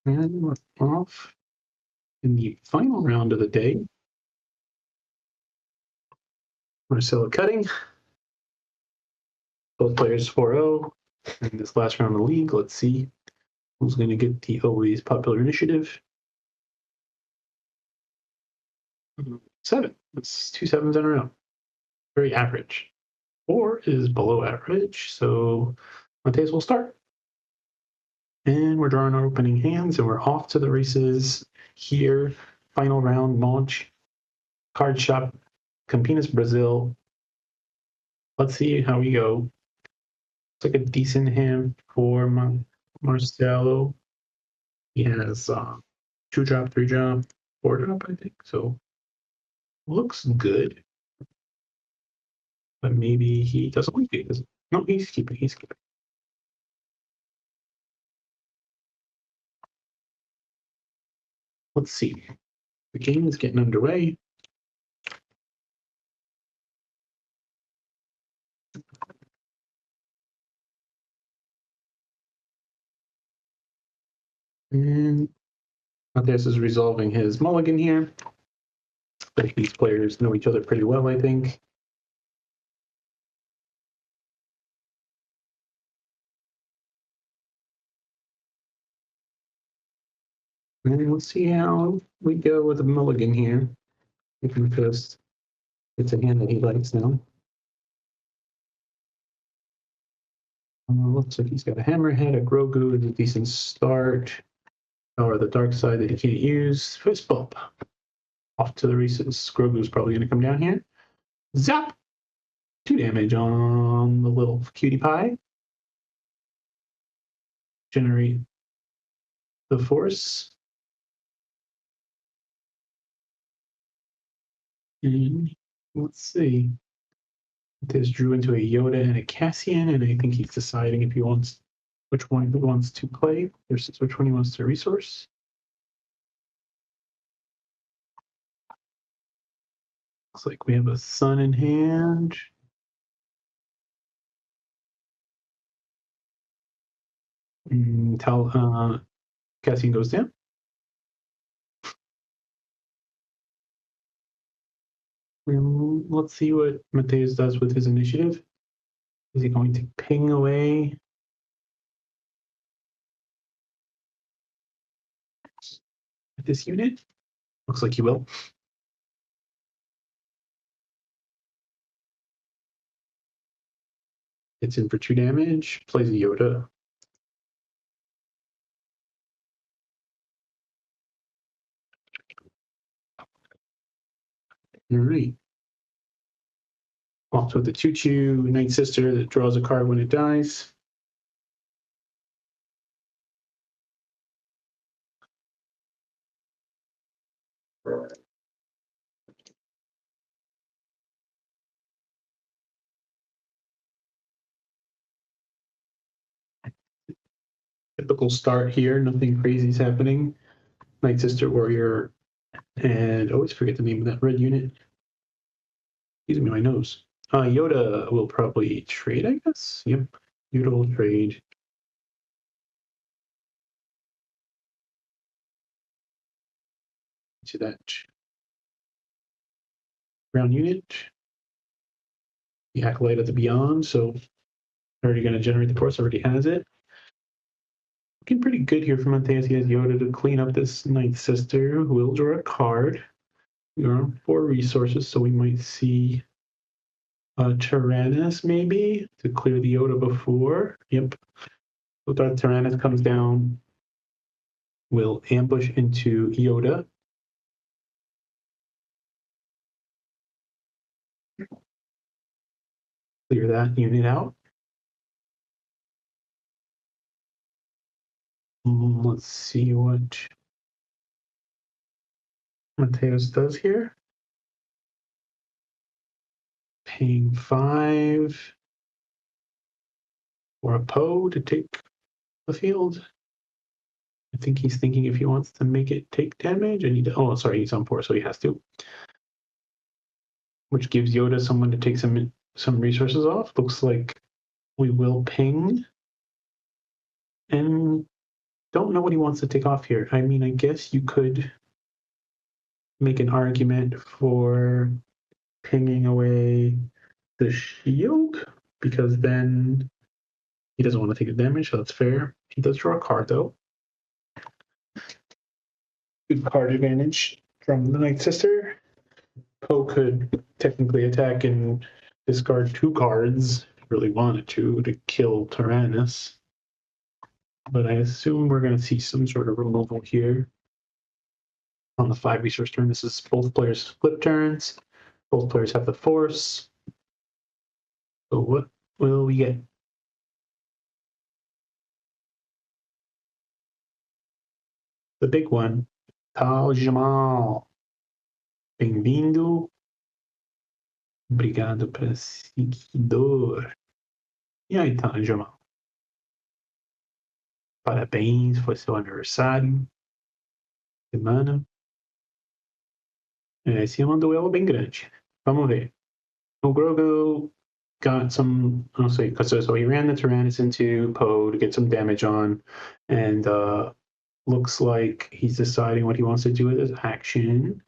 And we're off in the final round of the day. Marcelo cutting. Both players 4-0. In this last round of the league, let's see who's going to get the always popular initiative. 7. That's 2 sevens in a row. Very average. 4 is below average, so Mateus will start. And we're drawing our opening hands, and we're off to the races here. Final round launch. Card Shop, Campinas, Brazil. Let's see how we go. It's like a decent hand for Marcelo. He has 2 drop, 3 drop, 4 drop, I think. So looks good. But maybe he doesn't like it. No, he's keeping. He's keeping. Let's see. The game is getting underway. And Mateus is resolving his mulligan here. But these players know each other pretty well, I think. And let's see how we go with the mulligan here. We can just, it's a hand that he likes now. Looks like he's got a hammerhead, a Grogu, and a decent start. Or the dark side that he can't use. Fist bump. Off to the races. Grogu's probably going to come down here. Zap! 2 damage on the little cutie pie. Generate the force. And let's see. This drew into a Yoda and a Cassian, and I think he's deciding if he wants which one he wants to play versus which one he wants to resource. Looks like we have a sun in hand. Cassian goes down. Let's see what Mateus does with his initiative. Is he going to ping away? At this unit? Looks like he will. It's in for 2 damage. Plays a Yoda. All right. Off with the 2/2 Night Sister that draws a card when it dies. Typical start here. Nothing crazy is happening. Night Sister, Warrior, and I always forget the name of that red unit. Excuse me, my nose. Yoda will probably trade, I guess. Yep, Yoda will trade. To that brown unit. The Acolyte of the Beyond, so already going to generate the force, already has it. Looking pretty good here for Mateus. He has Yoda to clean up this Night Sister, who will draw a card. We are on 4 resources, so we might see Tyrannus maybe to clear the Yoda before. Yep. So that Tyrannus comes down, will ambush into Yoda. Clear that unit out. Let's see what Mateus does here. Paying 5 for a Poe to take the field. I think he's thinking if he wants to make it take damage, oh, sorry, he's on 4, so he has to. Which gives Yoda someone to take some resources off. Looks like we will ping and don't know what he wants to take off here. I mean, I guess you could make an argument for pinging away the shield, because then he doesn't want to take the damage, so that's fair. He does draw a card, though. Good card advantage from the Night Sister. Poe could technically attack and discard 2 cards if he really wanted to kill Tyrannus. But I assume we're going to see some sort of removal here. On the 5 resource turn, this is both players' flip turns. Both players have the force. So what will we get? The big one. Tal Jamal. Bem-vindo. Obrigado, perseguidor. E aí, Tal Jamal? Parabéns, foi seu aniversário. Semana. Esse é um duelo bem grande. Vamos ver. O Grogu got some, so he ran the Tyrannus into Poe to get some damage on, and looks like he's deciding what he wants to do with his action.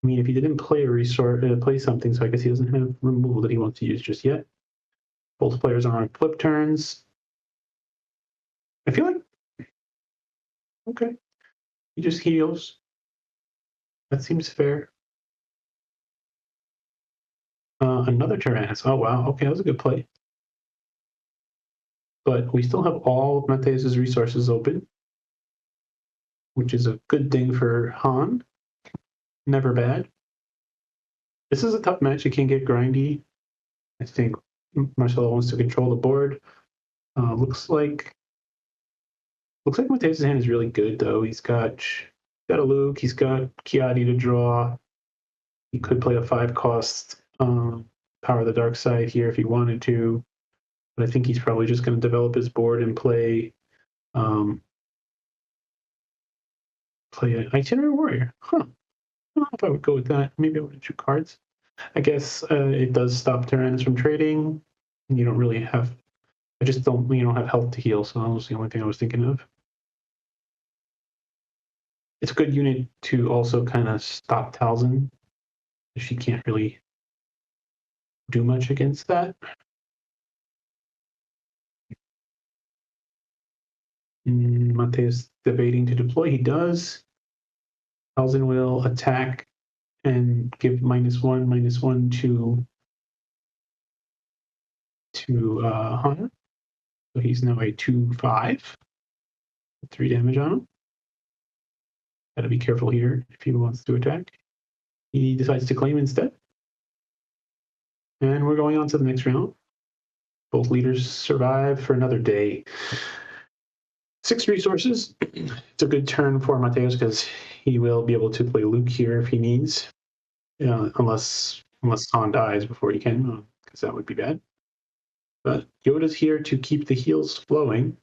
I mean, if he didn't play a resource, play something, so I guess he doesn't have removal that he wants to use just yet. Both players are on flip turns. I feel like, okay, he just heals. That seems fair. Another Tyrannus. Oh, wow. Okay, that was a good play. But we still have all of Mateus' resources open, which is a good thing for Han. Never bad. This is a tough match. It can get grindy. I think Marcelo wants to control the board. Looks like Mateus' hand is really good, though. He's got a Luke. He's got Kiadi to draw. He could play a 5-cost Power of the Dark Side here if he wanted to. But I think he's probably just going to develop his board and play an Itinerary Warrior. Huh. I don't know if I would go with that. Maybe I would do cards. I guess it does stop Tyrannus from trading. You don't really have. You don't have health to heal, so that was the only thing I was thinking of. It's a good unit to also kind of stop Talzin. She can't really do much against that. Mateus debating to deploy. He does. Talzin will attack and give -1/-1 to Hunter. So he's now a 2/5. 3 damage on him. Gotta be careful here if he wants to attack. He decides to claim instead. And we're going on to the next round. Both leaders survive for another day. 6 resources. It's a good turn for Mateus because he will be able to play Luke here if he needs. Unless Han dies before he can, because that would be bad. But Yoda's here to keep the heals flowing.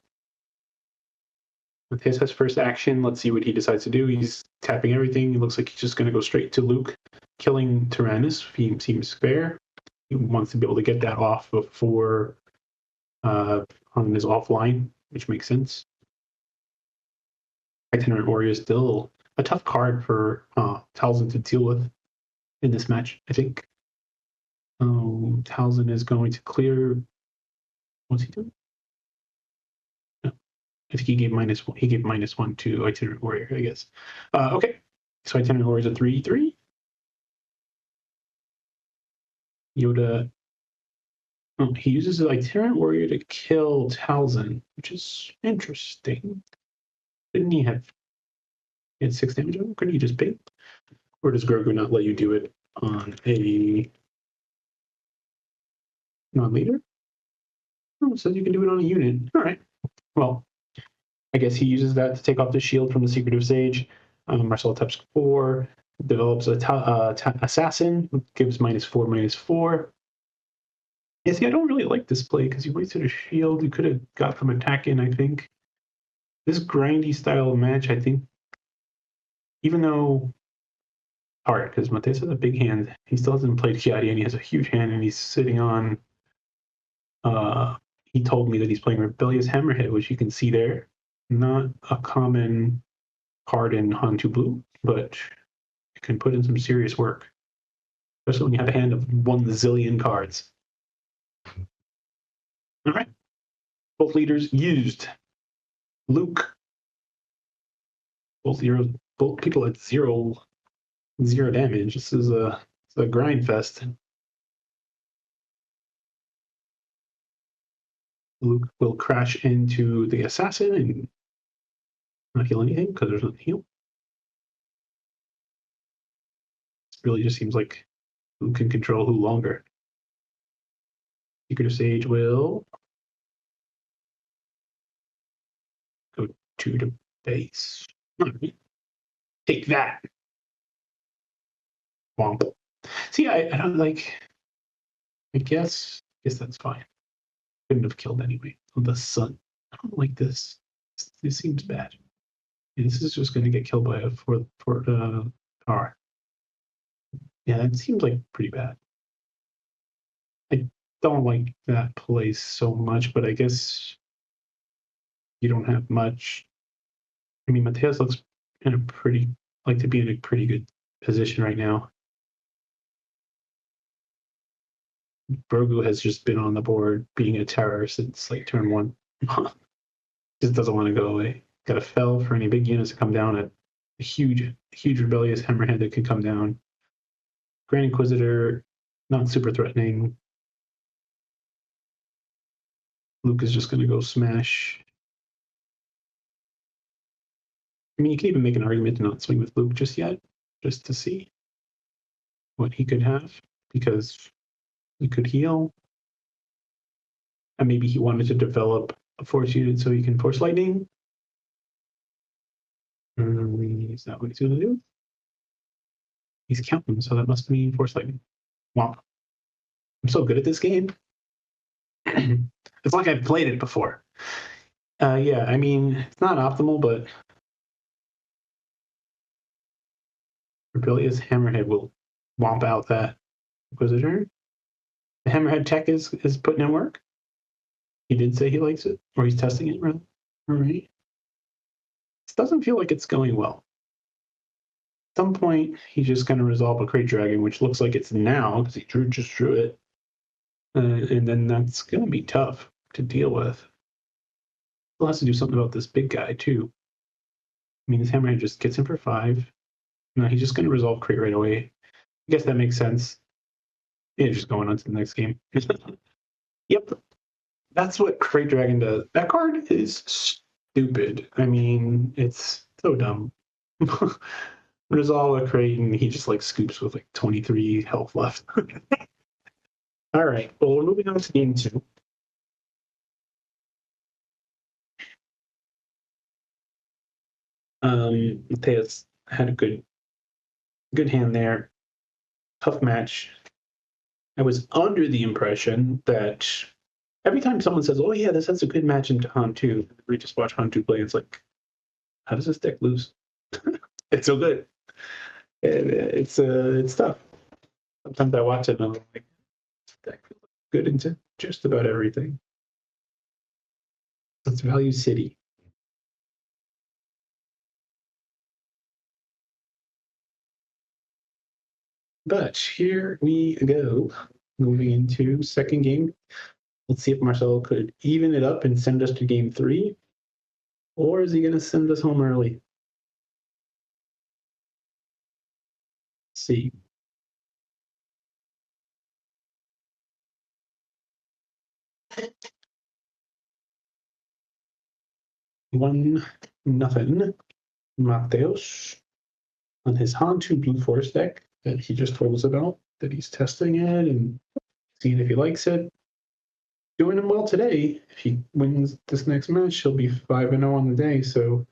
Mateus has first action. Let's see what he decides to do. He's tapping everything. It looks like he's just going to go straight to Luke, killing Tyrannus. He seems fair. He wants to be able to get that off before Han is offline, which makes sense. Itinerant Warrior is still a tough card for Talzin to deal with in this match, I think. Talzin is going to clear. What's he doing? No. I think he gave -1. He gave -1 to Itinerant Warrior, I guess. Okay. So Itinerant Warrior is a 3/3. Yoda. Oh, he uses the Itinerant Warrior to kill Talzin, which is interesting. Didn't he have 6 damage on him? Couldn't he just bait? Or does Grogu not let you do it on a non-leader? Oh, it says you can do it on a unit. All right. Well, I guess he uses that to take off the shield from the Secretive Sage. Marcelo taps 4, develops a assassin, gives -4/-4. Yeah, see, I don't really like this play because you wasted a shield you could have got from attacking, I think. This grindy style of match, I think, even though hard, because Mateus has a big hand, he still hasn't played Kiadi, and he has a huge hand, and he's sitting on. He told me that he's playing Rebellious Hammerhead, which you can see there. Not a common card in Hantu Blue, but it can put in some serious work, especially when you have a hand of 1 zillion cards. All right. Both leaders used. Luke. Both people at zero damage. This is a grind fest. Luke will crash into the assassin and not heal anything because there's nothing to heal. It really just seems like who can control who longer. Secret of Sage will go to the base. Take that. Womp. See, I don't like. I guess that's fine. Couldn't have killed anyway. The sun. I don't like this. This seems bad. And this is just going to get killed by a for car. Yeah, that seems like pretty bad. I don't like that place so much, but I guess you don't have much. I mean, Mateus looks in a pretty like to be in a pretty good position right now. Brogu has just been on the board being a terror since like turn 1. Just doesn't want to go away. Got a fell for any big units to come down at a huge rebellious hammerhead that can come down. Grand Inquisitor, not super threatening. Luke is just going to go smash. I mean, you can even make an argument to not swing with Luke just yet, just to see what he could have, because he could heal. And maybe he wanted to develop a force unit so he can force lightning. Is that what he's going to do? He's counting, so that must mean force lightning. Wow. I'm so good at this game. It's like I've played it before. Yeah, I mean, it's not optimal, but Rebellious Hammerhead will womp out that Inquisitor. The Hammerhead tech is putting in work. He did say he likes it, or he's testing it, rather. All right. This doesn't feel like it's going well. At some point, he's just going to resolve a Crate Dragon, which looks like it's now, because he just drew it. And then that's going to be tough to deal with. He'll have to do something about this big guy, too. I mean, this Hammerhead just gets him for 5. No, he's just going to resolve Crate right away. I guess that makes sense. Yeah, just going on to the next game. Yep. That's what Crate Dragon does. That card is stupid. I mean, it's so dumb. Resolve a crate and he just like scoops with like 23 health left. All right. Well, we're moving on to game 2. Mateus had a good hand there. Tough match. I was under the impression that every time someone says, "Oh yeah, this has a good match in Hantu," we just watch Hantu play. It's like, how does this deck lose? It's so good. It's tough. Sometimes I watch it and I'm like, this deck feels good into just about everything. It's Value City. But here we go. Moving into second game. Let's see if Marcelo could even it up and send us to game 3. Or is he going to send us home early? Let's see. 1-0. Mateus on his Hantu Blue Force deck that he just told us about, that he's testing it and seeing if he likes it. Doing him well today. If he wins this next match, he'll be 5-0 on the day, so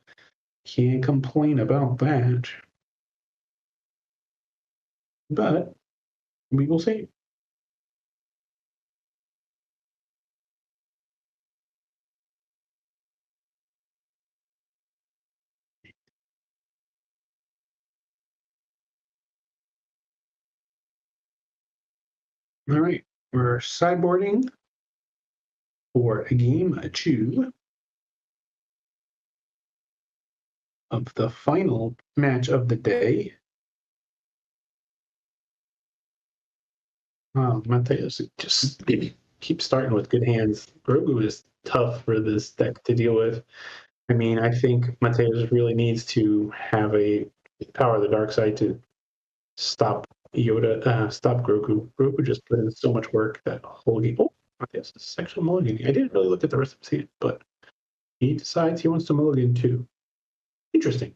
can't complain about that. But we will see. All right, we're sideboarding for game 2. of the final match of the day. Mateus just keeps starting with good hands. Grogu is tough for this deck to deal with. I mean, I think Mateus really needs to have a power of the dark side to stop Yoda, stop Grogu. Grogu just put in so much work that whole game. Oh, Mateus is actually mulliganing. I didn't really look at the rest of his hand, but he decides he wants to mulligan too. Interesting.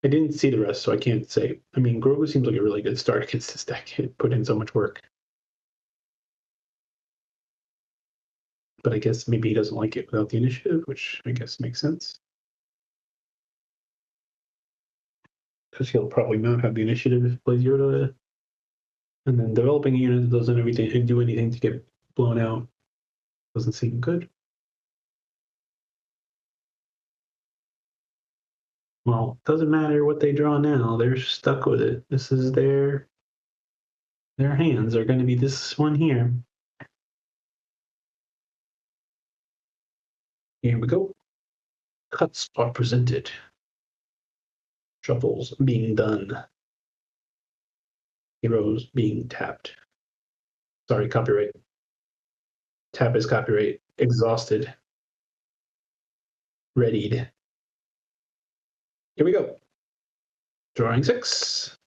I didn't see the rest, so I can't say. I mean, Grogu seems like a really good start against this deck. It put in so much work. But I guess maybe he doesn't like it without the initiative, which I guess makes sense. Because he'll probably not have the initiative if he plays Yoda. And then developing a unit that doesn't do anything to get blown out doesn't seem good. Well, doesn't matter what they draw now. They're stuck with it. This is their hands are going to be this one here. Here we go. Cuts are presented. Shuffles being done. Heroes being tapped. Sorry, copyright. Tap is copyright. Exhausted. Readied. Here we go. Drawing 6.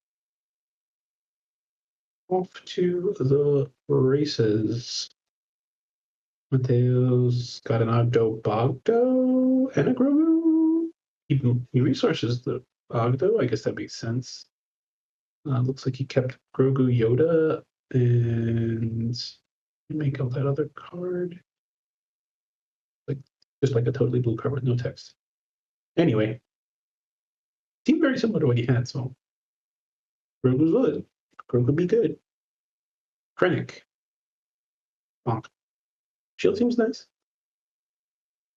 Off to the races. Mateus got an Ogdo Bogdo and a Grogu. He resources the Ogdo. I guess that makes sense. Looks like he kept Grogu Yoda and make out that other card. Like just like a totally blue card with no text. Anyway, seemed very similar to what he had, so Grogu's good. Grogu be good. Krennic. Bonk. Shield seems nice.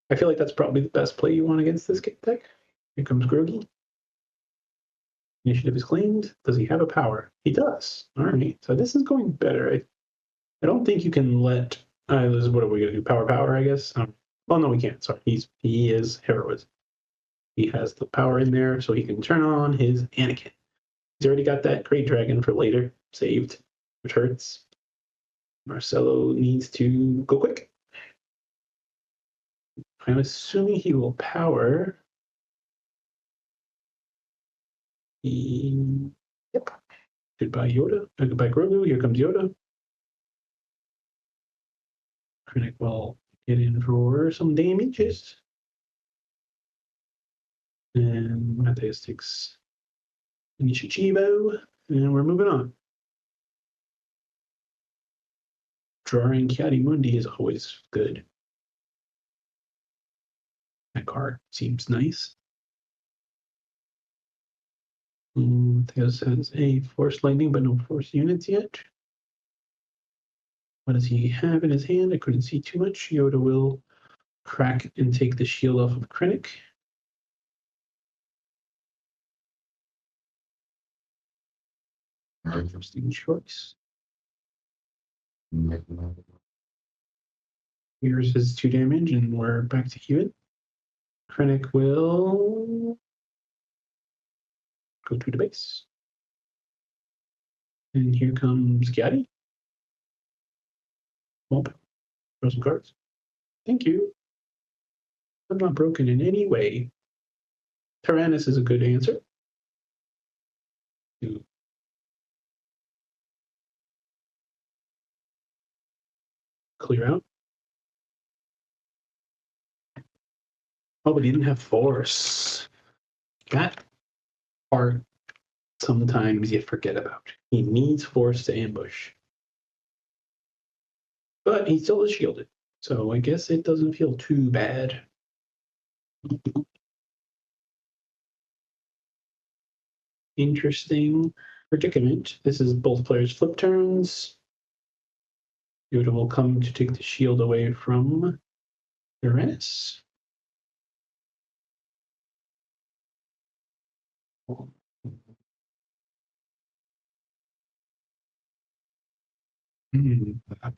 I feel like that's probably the best play you want against this deck. Here comes Grogu. Initiative is claimed. Does he have a power? He does. All right. So this is going better. I don't think you can let. This is what are we gonna do? Power, I guess. Well, no, we can't. Sorry. He is heroism. He has the power in there, so he can turn on his Anakin. He's already got that Great Dragon for later saved, which hurts. Marcelo needs to go quick. I'm assuming he will power. Yep. Goodbye, Yoda. Goodbye, Grogu. Here comes Yoda. Krennic will get in for some damages. And Mateus takes Initiativo. And we're moving on. Drawing Ki-Adi-Mundi is always good. That card seems nice. Mateus has a Force Lightning, but no Force units yet. What does he have in his hand? I couldn't see too much. Yoda will crack and take the shield off of Krennic. Interesting choice. Here's his 2 damage, and we're back to even. Krennic will go to the base. And here comes Ki-Adi. Well, throw some cards. Thank you. I'm not broken in any way. Tyrannus is a good answer. Clear out. Oh, but he didn't have Force. That part sometimes you forget about. He needs Force to ambush. But he still is shielded. So I guess it doesn't feel too bad. Interesting predicament. This is both players' flip turns. Yoda will come to take the shield away from Tyrannus.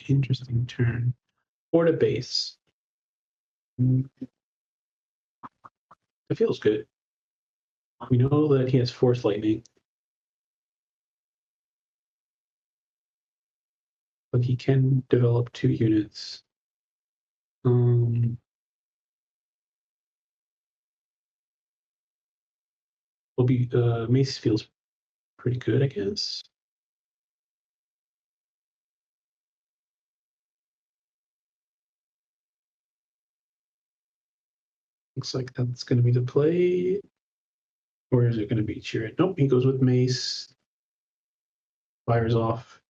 Interesting turn. Or to base. It feels good. We know that he has Force Lightning. But he can develop 2 units. Will be Mace feels pretty good, I guess. Looks like that's going to be the play. Or is it going to be Chirrut? Nope, he goes with Mace. Fires off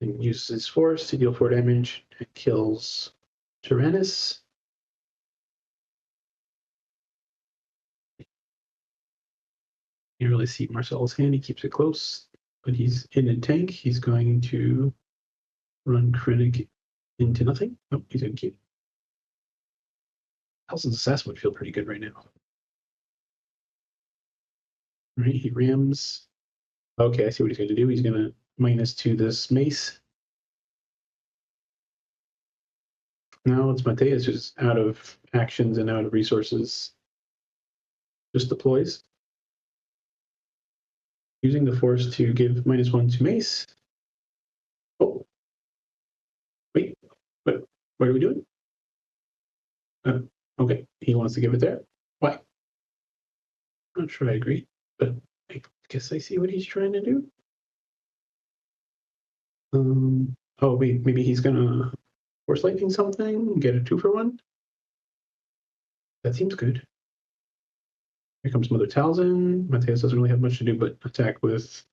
and uses his Force to deal 4 damage and kills Tyrannus. You really see Marcel's hand. He keeps it close, but he's in a tank. He's going to run Critic into nothing. Nope, he's going to keep. Helson's Assassin would feel pretty good right now. Right, he rams. Okay, I see what he's going to do. He's going to -2 this Mace. Now it's Mateus who's out of actions and out of resources. Just deploys. Using the Force to give -1 to Mace. Oh. Wait, what are we doing? Okay, he wants to give it there. Why? I'm not sure I agree, but I guess I see what he's trying to do. Oh wait, maybe he's gonna Force Lightning something, get a 2-for-1. That seems good. Here comes Mother Talzin. Mateus doesn't really have much to do but attack with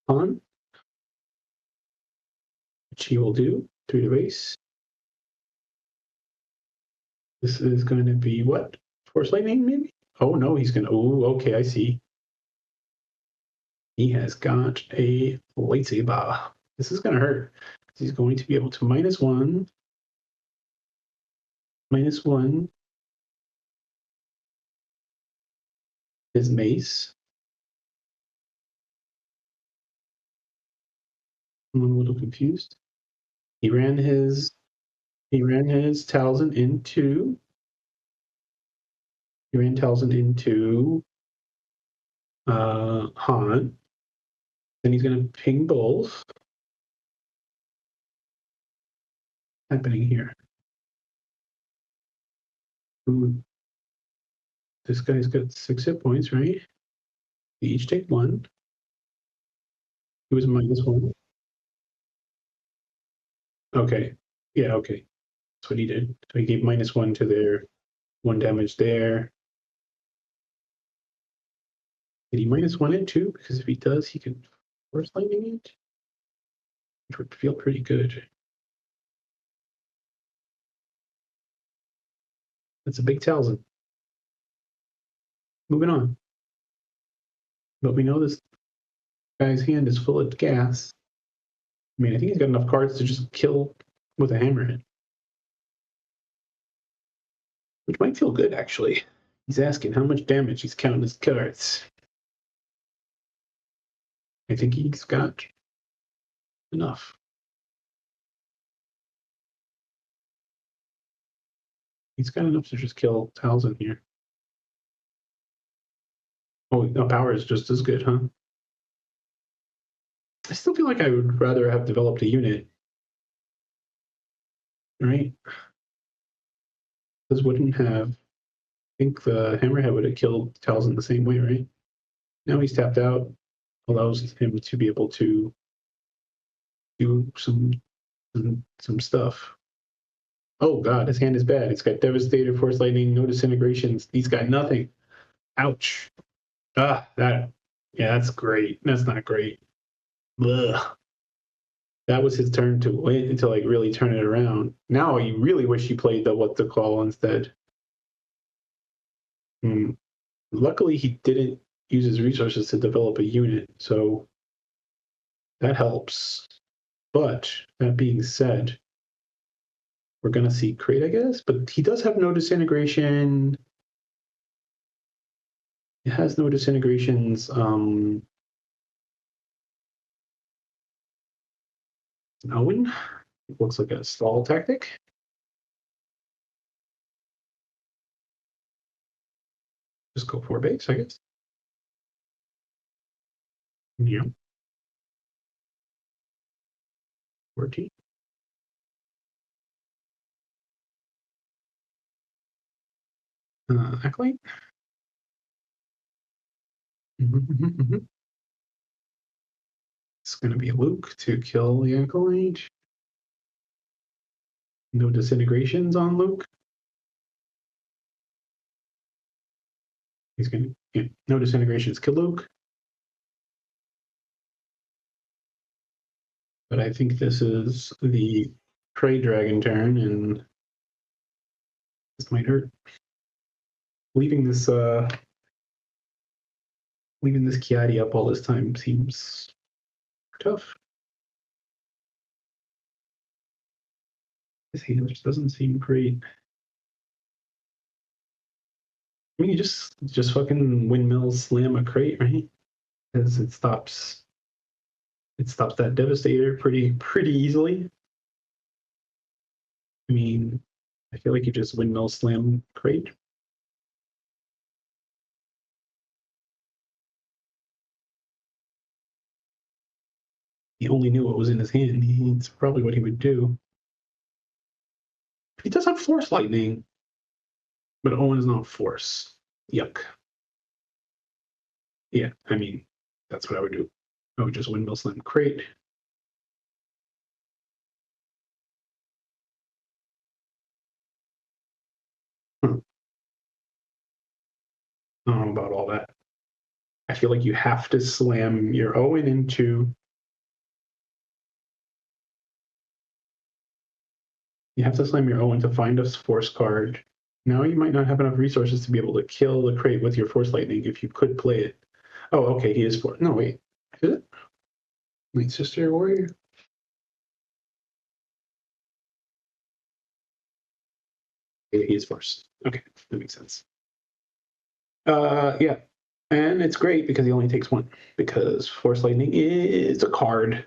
Han, which he will do. 3 to base. This is going to be what? Force Lightning, maybe? Oh no, he's gonna. Oh, okay, I see. He has got a lightsaber. This is gonna hurt. He's going to be able to -1 his Mace. I'm a little confused. He ran his Talzin into. He ran Talzin into Han. Then he's gonna ping both. Happening here. Ooh. This guy's got 6 hit points, right? They each take 1. He was -1. Okay. Yeah, okay. That's what he did. So he gave -1 to their 1 damage there. Did he -1 it too? Because if he does, he can Force Lightning it, which would feel pretty good. That's a big Talzin. Moving on. But we know this guy's hand is full of gas. I mean, I think he's got enough cards to just kill with a hammerhead. Which might feel good, actually. He's asking how much damage. He's counting his cards. I think he's got enough. He's got enough to just kill Talzin here. Oh, no, power is just as good, huh? I still feel like I would rather have developed a unit. Right? This wouldn't have. I think the Hammerhead would have killed Talzin the same way, right? Now he's tapped out, allows him to be able to do some stuff. Oh god, his hand is bad. It's got Devastator, Force Lightning, no disintegrations. He's got nothing. Ouch. Ah, yeah, that's great. That's not great. Ugh. That was his turn to win to like really turn it around. Now you really wish he played the what to call instead. Luckily, he didn't use his resources to develop a unit, so that helps. But that being said, we're gonna see Crate, I guess. But he does have no disintegration. It has no disintegrations. Owen looks like a stall tactic. Just go 4 base, I guess. Yeah. 14. Acolyte. It's going to be Luke to kill the Acolyte. No disintegrations on Luke. He's going to no disintegrations kill Luke. But I think this is the Prey Dragon turn, and this might hurt. Leaving this Kiadi up all this time seems tough. This hand just doesn't seem great. I mean, you just fucking windmill slam a crate, right? Because it stops that Devastator pretty easily. I mean, I feel like you just windmill slam crate. He only knew what was in his hand. It's probably what he would do. He does have Force Lightning, but Owen is not Force. Yuck. Yeah, I mean, that's what I would do. I would just windmill slam crate. I don't know about all that. I feel like you have to slam your Owen into. You have to slam your Owen to find a Force card. Now you might not have enough resources to be able to kill the crate with your Force Lightning if you could play it. Oh, okay, he is Force. No, wait. Is it? Night Sister Warrior? Yeah, he is Force. Okay, that makes sense. Yeah. And it's great because he only takes one. Because Force Lightning is a card.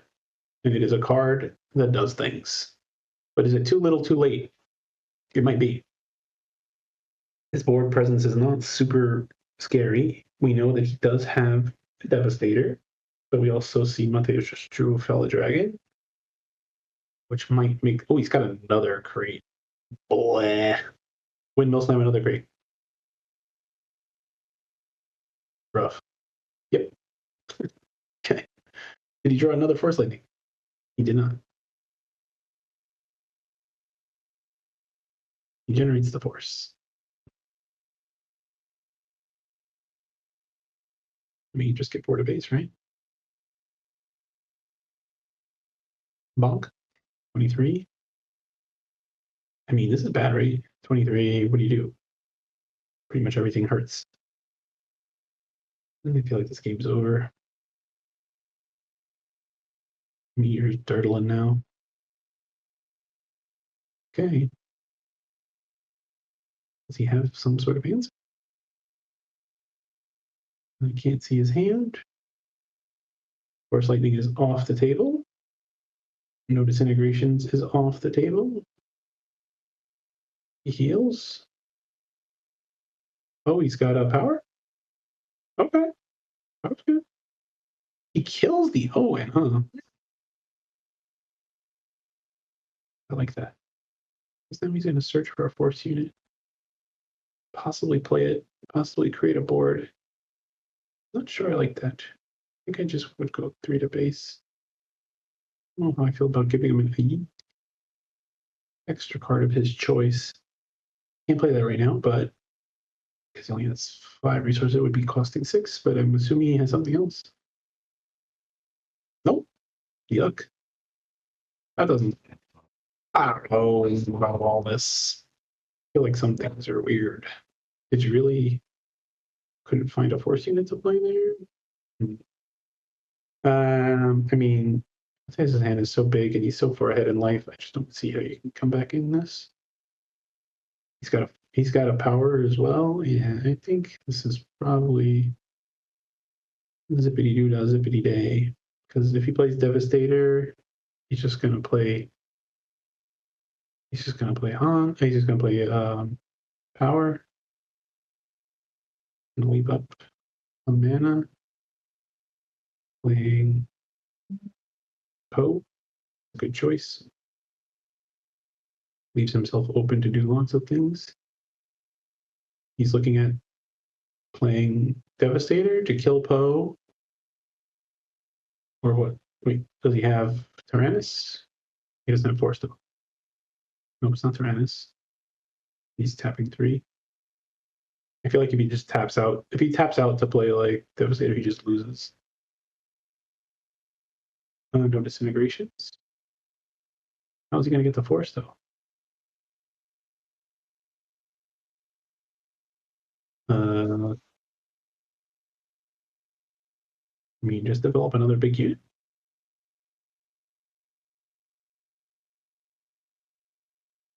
And it is a card that does things. But is it too little, too late? It might be. His board presence is not super scary. We know that he does have a Devastator, but we also see Mateusz just drew Fellow Dragon, which might make. Oh, he's got another crate. Bleh. Windmill slam another crate. Rough. Yep. Okay. Did he draw another Force Lightning? He did not. He generates the Force. I mean, you just get board of base, right? Bonk. 23. I mean, this is bad, right? 23. What do you do? Pretty much everything hurts. I feel like this game's over. Meteor's dirtling now. Okay. Does he have some sort of answer? I can't see his hand. Force Lightning is off the table. No disintegrations is off the table. He heals. Oh, he's got a power? Okay. That's good. He kills the Owen, huh? I like that. This time he's going to search for a Force unit. Possibly play it. Possibly create a board. Not sure I like that. I think I just would go 3 to base. I don't know how I feel about giving him an extra card of his choice. Can't play that right now, but because he only has 5 resources, it would be costing 6, but I'm assuming he has something else. Nope. Yuck. That doesn't. I don't know about all this. I feel like some things are weird. Did you really couldn't find a Force unit to play there? I mean, his hand is so big and he's so far ahead in life. I just don't see how you can come back in this. He's got a power as well. Yeah, I think this is probably zippity doo dah zippity day. Because if he plays Devastator, he's just gonna play. He's just gonna play Han. He's just gonna play power and leave up a mana. Playing Poe. Good choice. Leaves himself open to do lots of things. He's looking at playing Devastator to kill Poe. Or what? Wait, does he have Tyrannus? He doesn't have Force though. No, it's not Tyrannus. He's tapping 3. I feel like if he just taps out, if he taps out to play like Devastator, he just loses. No disintegrations. How is he going to get the Force though? I mean, just develop another big unit.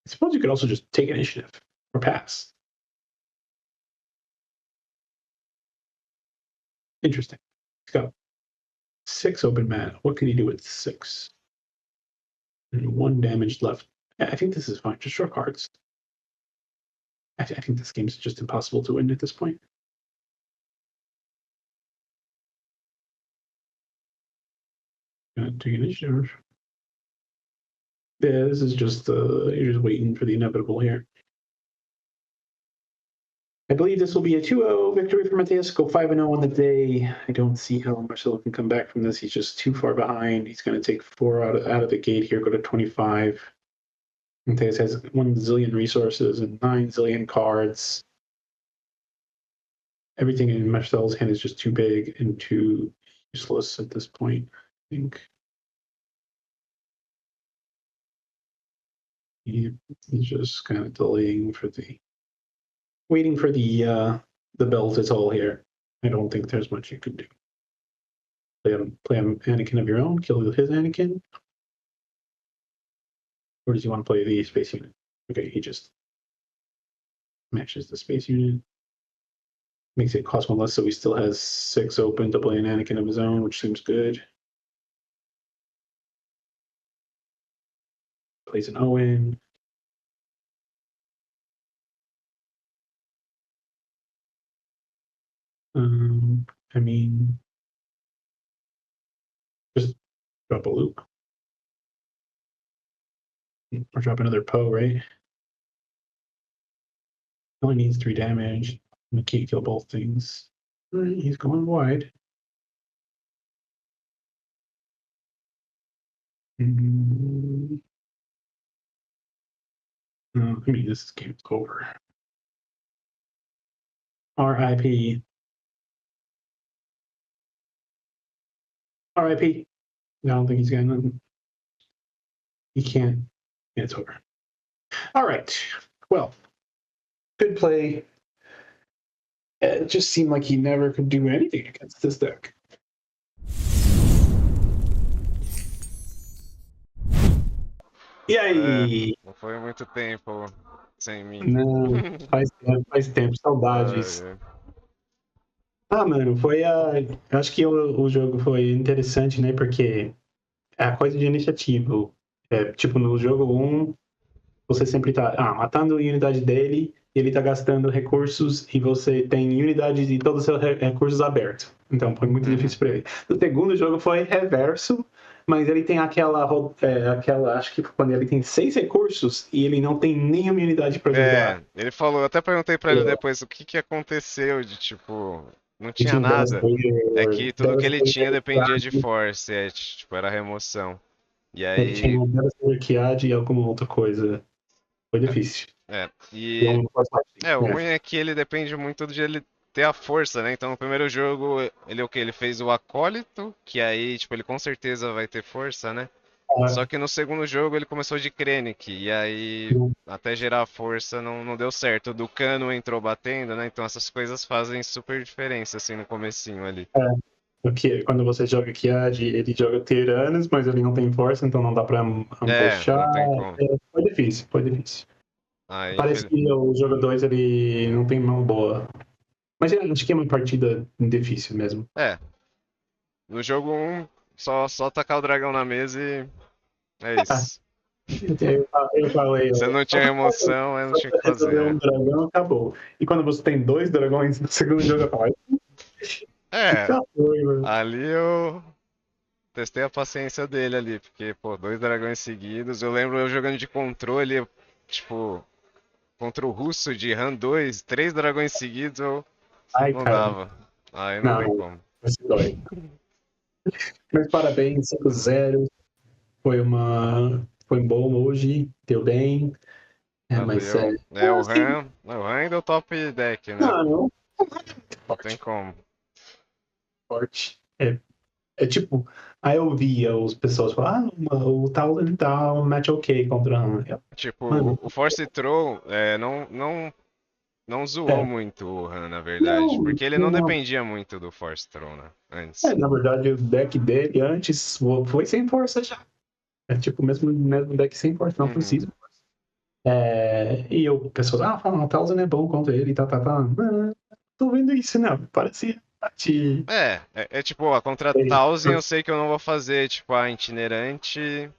I suppose you could also just take initiative or pass. Interesting. He's got 6 open mana. What can he do with 6? And 1 damage left. I think this is fine. Just draw cards. I think this game's just impossible to win at this point. Take initiative. Yeah, this is just you're just waiting for the inevitable here. I believe this will be a 2-0 victory for Mateus. Go 5-0 on the day. I don't see how Marcelo can come back from this. He's just too far behind. He's going to take 4 out of the gate here, go to 25. Mateus has 1 zillion resources and 9 zillion cards. Everything in Marcelo's hand is just too big and too useless at this point, I think. He's just kind of delaying for waiting for the bell to toll here. I don't think there's much you could do. Play an Anakin of your own, kill his Anakin. Or does he want to play the space unit? Okay, he just matches the space unit. Makes it cost 1 less, so he still has 6 open to play an Anakin of his own, which seems good. Plays an Owen. I mean, just drop a Luke. Or drop another Poe, right? Only needs 3 damage. We can't kill both things. All right, he's going wide. I mean, this game's over. R.I.P. R.I.P. I don't think he's gonna. He can't. Yeah, it's over. All right. Well, good play. It just seemed like he never could do anything against this deck. E aí? Não foi muito tempo sem mim. Não, faz tempo, saudades. Mano, eu acho que o jogo foi interessante, né? Porque é a coisa de iniciativa. Tipo, no jogo 1, você sempre tá matando a unidade dele, e ele tá gastando recursos, e você tem unidades de todos os seus recursos abertos. Então, foi muito difícil para ele. No segundo jogo foi reverso, mas ele tem aquela acho que quando ele tem 6 recursos e ele não tem nenhuma unidade para jogar. Ele falou, eu até perguntei pra ele depois o que aconteceu de tipo, não tinha nada. É que tudo que ele tinha dependia de force, tipo, era remoção. E aí. Ele tinha Devastator Kiad e alguma outra coisa. Foi difícil. O ruim é que ele depende muito de ele ter a força, né? Então no primeiro jogo, ele fez o acólito, que aí, tipo, ele com certeza vai ter força, né? Só que no segundo jogo ele começou de Krennic, e aí até gerar força não deu certo. O Ducano entrou batendo, né? Então essas coisas fazem super diferença, assim, no comecinho ali. Porque quando você joga Kiad, ele joga Tiranos, mas ele não tem força, então não dá pra ambushar. Não tem como. Foi difícil. Aí, Parece que o jogo 2 ele não tem mão boa. Mas eu acho que é uma partida difícil mesmo. No jogo 1, só tacar o dragão na mesa e é isso. Eu falei. Você não tinha emoção, eu não tinha o que fazer. Um dragão, acabou. E quando você tem 2 dragões no segundo jogo, eu falo. Ali testei a paciência dele ali, porque, pô, 2 dragões seguidos. Eu lembro eu jogando de controle, tipo, contra o russo de RAM 2, 3 dragões seguidos, eu Ai, não cara, dava. Aí não tem não, como. você dói. Mas parabéns, 5-0. Foi bom hoje, deu bem. Mas Valeu. É, o assim, RAM, o RAM ainda é o top deck, né? não, Não tem forte, como. forte. É tipo, aí eu via os pessoas falar, o tal tá um match ok contra a Han. Tipo, Mano, o Force Throw não zoou é, muito o Han, na verdade, não, porque ele não não, dependia muito do Force Throw, né? Antes. na verdade o deck dele antes foi sem força já. É tipo mesmo deck sem força, não Uhum. precisa. E eu, pessoas, falam, o Thousand é bom contra ele, tá. Tô vendo isso, não. Parecia te. É tipo, a contra Thousand eu sei que eu não vou fazer, tipo, a itinerante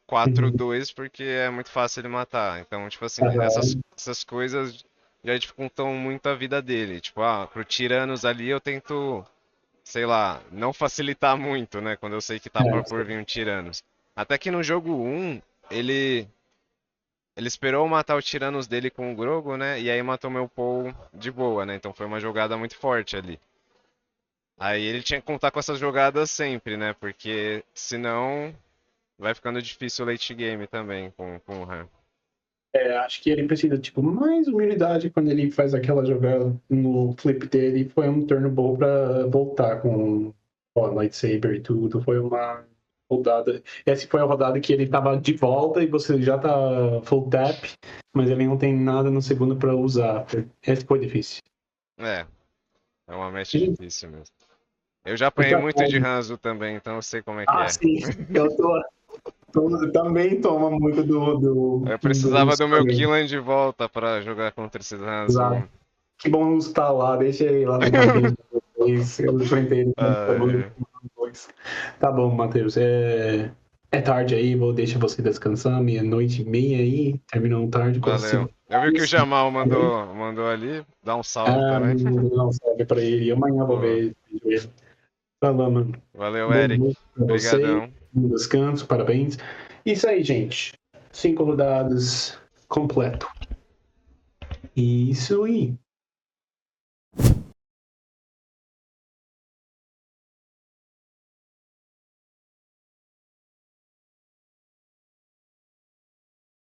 4-2 porque é muito fácil ele matar. Então, tipo assim, essas coisas já dificultam muito a vida dele. Tipo, pro Tiranos ali eu tento, sei lá, não facilitar muito, né? Quando eu sei que tá por vir um Tiranos. Até que no jogo 1, ele, ele esperou matar o Tiranos dele com o Grogo, né? E aí matou meu Paul de boa, né? Então foi uma jogada muito forte ali. Aí ele tinha que contar com essas jogadas sempre, né? Porque senão vai ficando difícil o late game também com o Han. Acho que ele precisa, tipo, mais humildade quando ele faz aquela jogada no flip dele. Foi um turno bom pra voltar com o lightsaber e tudo. Foi uma rodada. Essa foi a rodada que ele tava de volta e você já tá full tap, mas ele não tem nada no segundo pra usar. Esse foi difícil. É, é uma match E difícil mesmo. Eu já mas apanhei tá muito de bom. Han azul também, então eu sei como é que é. Sim, eu também toma muito Eu do precisava russo do meu também. Killan de volta pra jogar contra esse Han Exato. azul. Que bom estar lá, deixa ele lá no cantinho de vocês. Eu enfrentei ele no computador. Ai, Tá bom, Matheus. É tarde aí, vou deixar você descansar, meia-noite e meia aí, terminando tarde com as valeu. Eu vi que o 5 Jamal também. mandou ali, dá um salve também. Não serve pra ele. Amanhã eu vou Pô, ver esse vídeo. Tá bom, mano. valeu, Boa Eric. noite pra você. Obrigadão. Bom descanso, parabéns. Isso aí, gente. 5 rodadas completo. Isso aí.